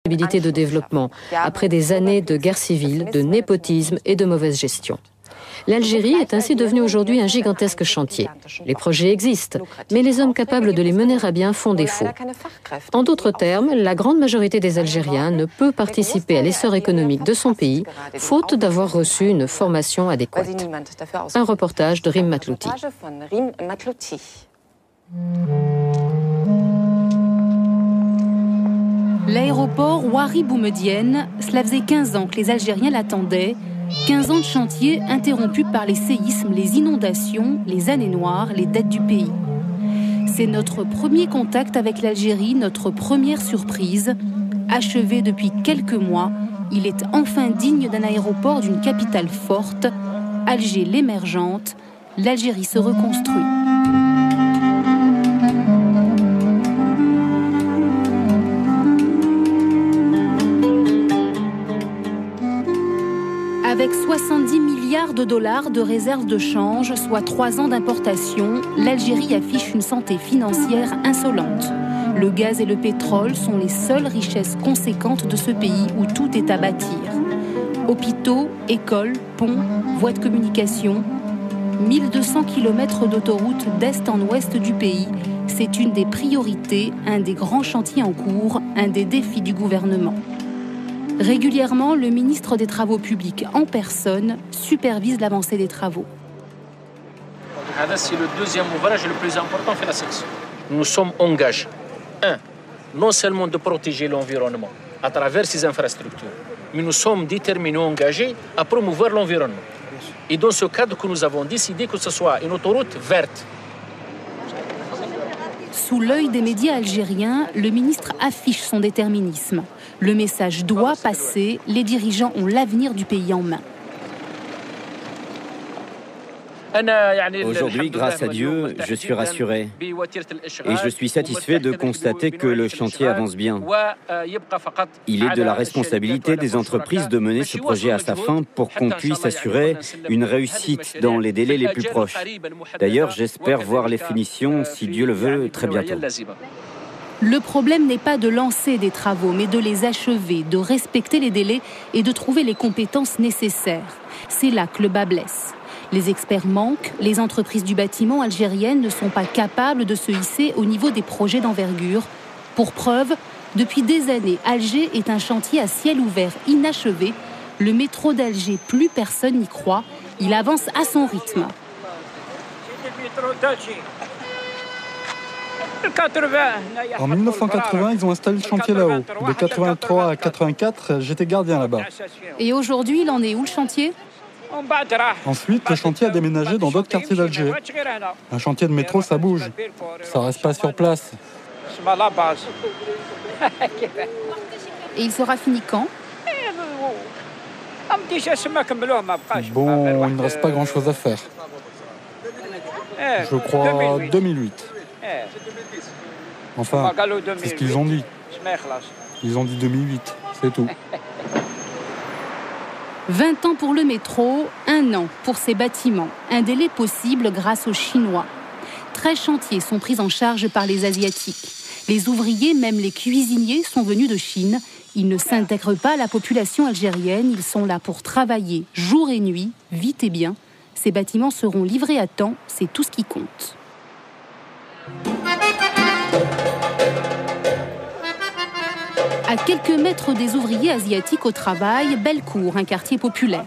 possibilités de développement, après des années de guerre civile, de népotisme et de mauvaise gestion. L'Algérie est ainsi devenue aujourd'hui un gigantesque chantier. Les projets existent, mais les hommes capables de les mener à bien font défaut. En d'autres termes, la grande majorité des Algériens ne peut participer à l'essor économique de son pays, faute d'avoir reçu une formation adéquate. Un reportage de Rim Matlouti. L'aéroport Ouari Boumedienne, cela faisait 15 ans que les Algériens l'attendaient. 15 ans de chantier interrompus par les séismes, les inondations, les années noires, les dettes du pays. C'est notre premier contact avec l'Algérie, notre première surprise. Achevé depuis quelques mois, il est enfin digne d'un aéroport d'une capitale forte. Alger l'émergente, l'Algérie se reconstruit. Avec 70 milliards de dollars de réserves de change, soit 3 ans d'importation, l'Algérie affiche une santé financière insolente. Le gaz et le pétrole sont les seules richesses conséquentes de ce pays où tout est à bâtir. Hôpitaux, écoles, ponts, voies de communication. 1200 km d'autoroutes d'est en ouest du pays, c'est une des priorités, un des grands chantiers en cours, un des défis du gouvernement. Régulièrement, le ministre des Travaux publics en personne supervise l'avancée des travaux. C'est le deuxième ouvrage le plus important de la section. Nous sommes engagés, non seulement de protéger l'environnement à travers ces infrastructures, mais nous sommes déterminés, engagés à promouvoir l'environnement. Et dans ce cadre que nous avons décidé que ce soit une autoroute verte. Sous l'œil des médias algériens, le ministre affiche son déterminisme. Le message doit passer, les dirigeants ont l'avenir du pays en main. Aujourd'hui, grâce à Dieu, je suis rassuré et je suis satisfait de constater que le chantier avance bien. Il est de la responsabilité des entreprises de mener ce projet à sa fin pour qu'on puisse assurer une réussite dans les délais les plus proches. D'ailleurs, j'espère voir les finitions, si Dieu le veut, très bientôt. Le problème n'est pas de lancer des travaux, mais de les achever, de respecter les délais et de trouver les compétences nécessaires. C'est là que le bât blesse. Les experts manquent, les entreprises du bâtiment algériennes ne sont pas capables de se hisser au niveau des projets d'envergure. Pour preuve, depuis des années, Alger est un chantier à ciel ouvert inachevé. Le métro d'Alger, plus personne n'y croit. Il avance à son rythme. En 1980, ils ont installé le chantier là-haut. De 83 à 84, j'étais gardien là-bas. Et aujourd'hui, il en est où le chantier ? Ensuite, le chantier a déménagé dans d'autres quartiers d'Alger. Un chantier de métro, ça bouge. Ça reste pas sur place. Et il sera fini quand ? Bon, il ne reste pas grand-chose à faire. Je crois 2008. Enfin, c'est ce qu'ils ont dit. Ils ont dit 2008, c'est tout. 20 ans pour le métro, 1 an pour ces bâtiments. Un délai possible grâce aux Chinois. 13 chantiers sont pris en charge par les Asiatiques. Les ouvriers, même les cuisiniers, sont venus de Chine. Ils ne s'intègrent pas à la population algérienne. Ils sont là pour travailler jour et nuit, vite et bien. Ces bâtiments seront livrés à temps, c'est tout ce qui compte. À quelques mètres des ouvriers asiatiques au travail, Bellecour, un quartier populaire.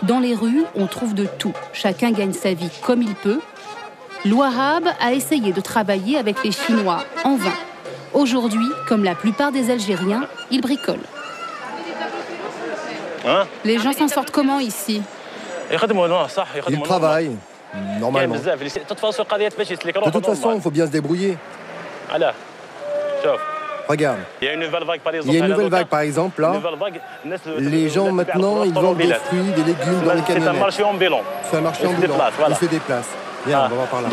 Dans les rues, on trouve de tout. Chacun gagne sa vie comme il peut. L'Ouahab a essayé de travailler avec les Chinois en vain. Aujourd'hui, comme la plupart des Algériens, il bricole. Les gens s'en sortent comment ici ? Ils travaillent, normalement. De toute façon, il faut bien se débrouiller. Regarde, il y a une nouvelle vague par exemple là. Les gens maintenant, ils vendent des fruits, des légumes dans les camionnettes. C'est un marché ambulant. C'est un marché ambulant, ils se déplacent. Viens, on va voir par là.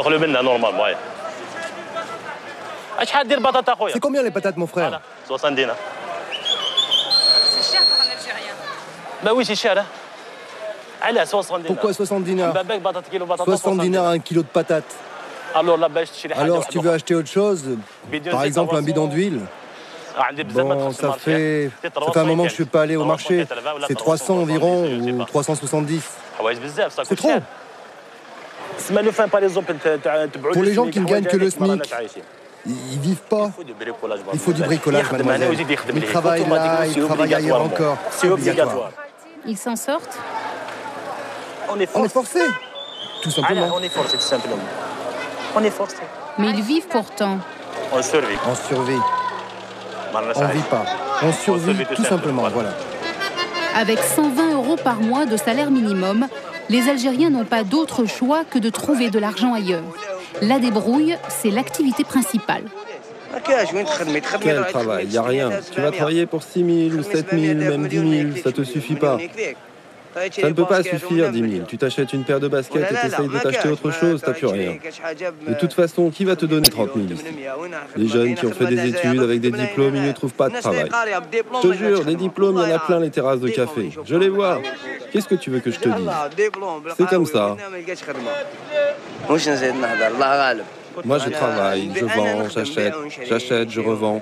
C'est combien les patates mon frère ? 70 dinars. C'est cher pour un Algérien. Bah oui, c'est cher. Pourquoi 70 dinars 60 dinars un kilo de patates. Alors si tu veux acheter autre chose, par exemple un bidon d'huile, Bon, ça fait un moment que je ne suis pas allé au marché. C'est 300 environ, ou 370. C'est trop. Pour les gens qui ne gagnent que le SMIC, ils vivent pas. Il faut du bricolage, mademoiselle. Ils travaillent là, ils travaillent ailleurs encore. C'est obligatoire. Ils s'en sortent? On est forcé, tout simplement. On est forcé, tout simplement. On est forcé. Mais ils vivent pourtant. On survit. On ne vit pas. On survit tout simplement, voilà. Avec 120 € par mois de salaire minimum, les Algériens n'ont pas d'autre choix que de trouver de l'argent ailleurs. La débrouille, c'est l'activité principale. Quel travail? Il n'y a rien. Tu vas travailler pour 6 000 ou 7 000, même 10 000, ça ne te suffit pas. Ça ne peut pas suffire, 10 000. Tu t'achètes une paire de baskets et tu essayes de t'acheter autre chose, tu n'as plus rien. De toute façon, qui va te donner 30 000 ici? Les jeunes qui ont fait des études avec des diplômes, ils ne trouvent pas de travail. Je te jure, des diplômes, il y en a plein les terrasses de café. Je les vois. Qu'est-ce que tu veux que je te dise? C'est comme ça. Moi, je travaille, je vends, j'achète, je revends.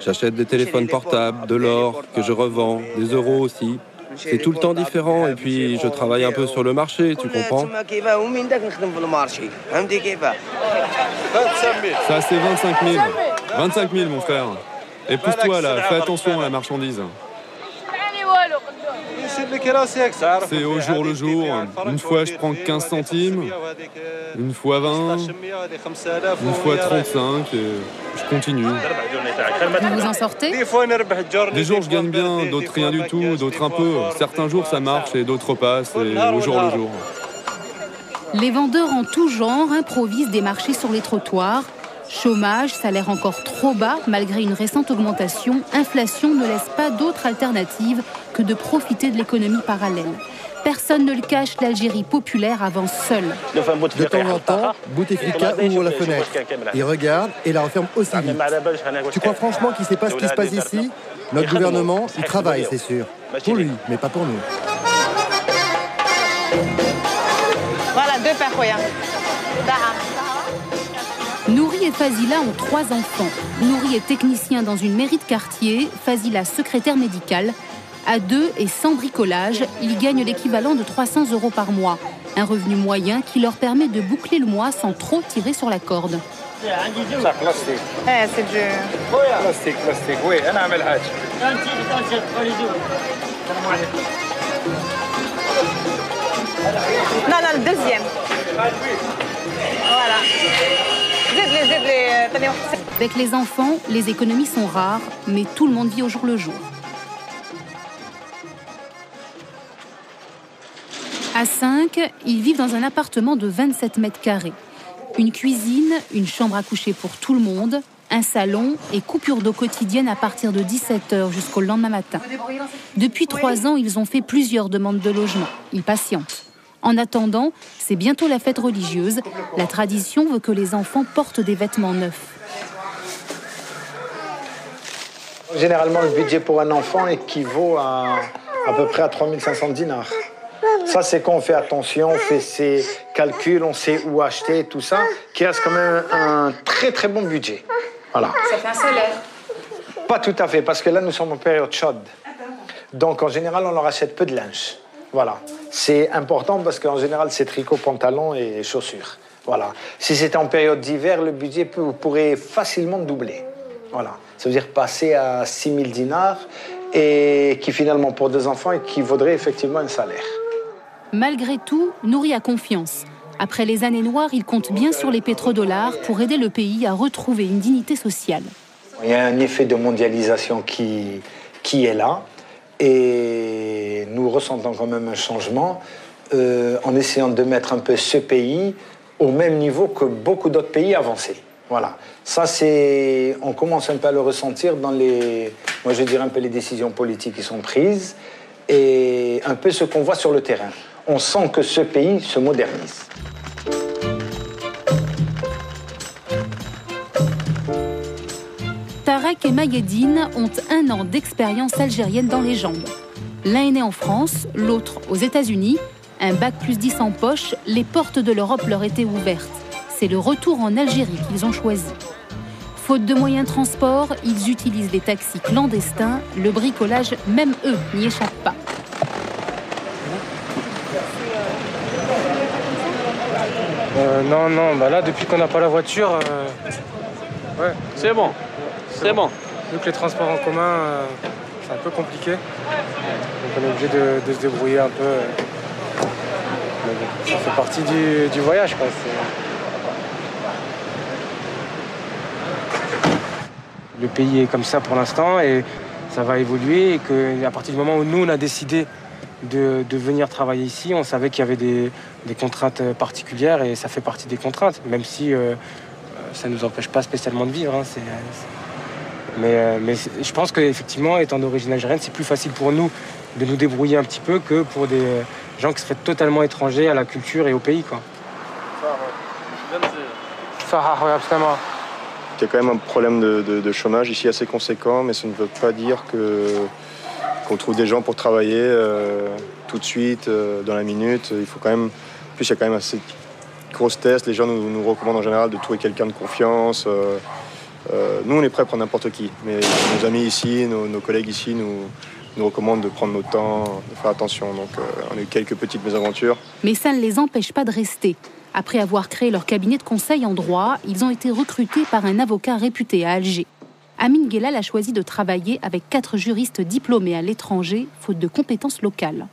J'achète des téléphones portables, de l'or, que je revends, des euros aussi. C'est tout le temps différent et puis je travaille un peu sur le marché, tu comprends? Ça, c'est 25 000. 25 000, mon frère. Et pousse-toi là, fais attention à la marchandise. C'est au jour le jour. Une fois, je prends 15 centimes. Une fois 20. Une fois 35. Et je continue. Vous vous en sortez? Des jours, je gagne bien, d'autres rien du tout, d'autres un peu. Certains jours, ça marche et d'autres passent. Et au jour le jour. Les vendeurs en tout genre improvisent des marchés sur les trottoirs. Chômage, salaire encore trop bas malgré une récente augmentation, inflation ne laisse pas d'autre alternative que de profiter de l'économie parallèle. Personne ne le cache, l'Algérie populaire avance seule. De temps en temps, Bouteflika ouvre la fenêtre. Il regarde et la referme aussi vite. Tu crois franchement qu'il ne sait pas ce qui se passe ici? Notre gouvernement, il travaille, c'est sûr. Pour lui, mais pas pour nous. Voilà, 2 pakoya. Nouri et Fazila ont 3 enfants. Nouri est technicien dans une mairie de quartier, Fazila secrétaire médicale. À 2 et sans bricolage, ils gagnent l'équivalent de 300 € par mois. Un revenu moyen qui leur permet de boucler le mois sans trop tirer sur la corde. C'est du... Plastique, oui. Non, le deuxième. Voilà. Avec les enfants, les économies sont rares, mais tout le monde vit au jour le jour. À 5, ils vivent dans un appartement de 27 mètres carrés. Une cuisine, une chambre à coucher pour tout le monde, un salon et coupure d'eau quotidienne à partir de 17h jusqu'au lendemain matin. Depuis 3 ans, ils ont fait plusieurs demandes de logement. Ils patientent. En attendant, c'est bientôt la fête religieuse. La tradition veut que les enfants portent des vêtements neufs. Généralement, le budget pour un enfant équivaut à peu près à 3500 dinars. Ça, c'est quand on fait attention, on fait ses calculs, on sait où acheter, tout ça, qui reste quand même un très très bon budget. Voilà. Ça fait un salaire? Pas tout à fait, parce que là, nous sommes en période chaude. Donc, en général, on leur achète peu de linge. Voilà. C'est important parce qu'en général, c'est tricot, pantalon et chaussures. Voilà. Si c'était en période d'hiver, le budget pourrait facilement doubler. Voilà. Ça veut dire passer à 6 000 dinars et qui finalement, pour 2 enfants, équivaudrait effectivement un salaire. Malgré tout, Nouri a confiance. Après les années noires, il compte bien sur les pétrodollars pour aider le pays à retrouver une dignité sociale. Il y a un effet de mondialisation qui est là. Et nous ressentons quand même un changement en essayant de mettre un peu ce pays au même niveau que beaucoup d'autres pays avancés. Voilà. Ça, on commence un peu à le ressentir dans moi je dirais un peu les décisions politiques qui sont prises et un peu ce qu'on voit sur le terrain. On sent que ce pays se modernise. Tarek et Mayedine ont 1 an d'expérience algérienne dans les jambes. L'un est né en France, l'autre aux États-Unis. Un bac+10 en poche, les portes de l'Europe leur étaient ouvertes. C'est le retour en Algérie qu'ils ont choisi. Faute de moyens de transport, ils utilisent les taxis clandestins. Le bricolage, même eux, n'y échappent pas. Non, là, depuis qu'on n'a pas la voiture, ouais. C'est bon, c'est bon. Vu que les transports en commun, c'est un peu compliqué. Donc on est obligé de se débrouiller un peu. Mais bon, ça fait partie du voyage, quoi. Le pays est comme ça pour l'instant et ça va évoluer. Et qu'à partir du moment où nous, on a décidé de venir travailler ici, on savait qu'il y avait des contraintes particulières et ça fait partie des contraintes, même si ça ne nous empêche pas spécialement de vivre. Hein, mais je pense qu'effectivement, étant d'origine algérienne, c'est plus facile pour nous de nous débrouiller un petit peu que pour des gens qui seraient totalement étrangers à la culture et au pays, quoi. Il y a quand même un problème de chômage ici assez conséquent, mais ça ne veut pas dire qu'on trouve des gens pour travailler tout de suite, dans la minute. Il faut quand même, en plus, il y a quand même assez de grosses tests. Les gens nous recommandent en général de trouver quelqu'un de confiance. Nous, on est prêts à prendre n'importe qui, mais nos amis ici, nos collègues ici nous recommandent de prendre notre temps, de faire attention. Donc, on a eu quelques petites mésaventures. Mais ça ne les empêche pas de rester. Après avoir créé leur cabinet de conseil en droit, ils ont été recrutés par un avocat réputé à Alger. Amine Guellal a choisi de travailler avec 4 juristes diplômés à l'étranger, faute de compétences locales.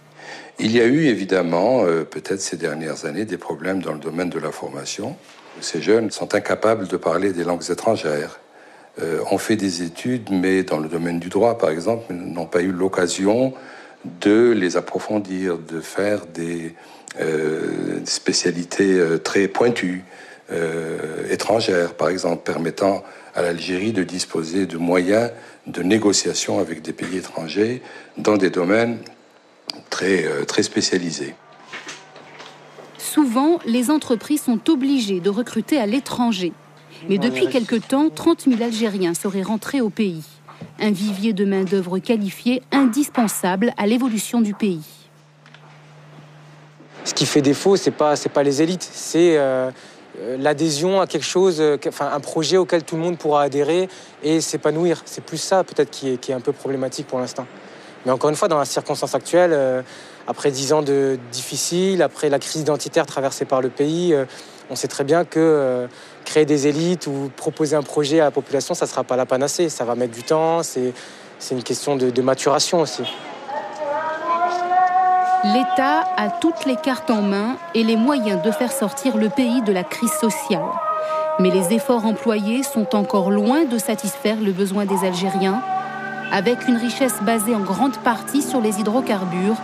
Il y a eu évidemment, peut-être ces dernières années, des problèmes dans le domaine de la formation. Ces jeunes sont incapables de parler des langues étrangères. Ont fait des études, mais dans le domaine du droit, par exemple, n'ont pas eu l'occasion de les approfondir, de faire des spécialités très pointues, étrangères, par exemple, permettant à l'Algérie de disposer de moyens de négociation avec des pays étrangers dans des domaines très spécialisés. Souvent, les entreprises sont obligées de recruter à l'étranger. Mais depuis quelque temps, 30 000 Algériens seraient rentrés au pays. Un vivier de main-d'œuvre qualifiée indispensable à l'évolution du pays. Ce qui fait défaut, c'est pas les élites, c'est l'adhésion à quelque chose, un projet auquel tout le monde pourra adhérer et s'épanouir. C'est plus ça peut-être qui est un peu problématique pour l'instant. Mais encore une fois, dans la circonstance actuelle, après 10 ans de difficiles, après la crise identitaire traversée par le pays, on sait très bien que créer des élites ou proposer un projet à la population, ça ne sera pas la panacée. Ça va mettre du temps, c'est une question de maturation aussi. L'État a toutes les cartes en main et les moyens de faire sortir le pays de la crise sociale. Mais les efforts employés sont encore loin de satisfaire le besoin des Algériens. Avec une richesse basée en grande partie sur les hydrocarbures,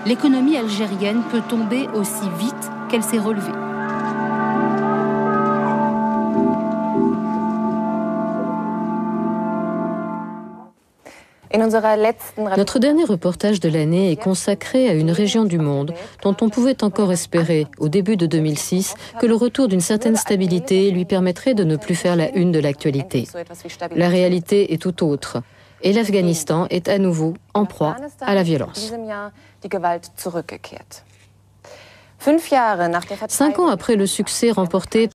l'économie algérienne peut tomber aussi vite qu'elle s'est relevée. Notre dernier reportage de l'année est consacré à une région du monde dont on pouvait encore espérer, au début de 2006, que le retour d'une certaine stabilité lui permettrait de ne plus faire la une de l'actualité. La réalité est tout autre, et l'Afghanistan est à nouveau en proie à la violence. 5 ans après le succès remporté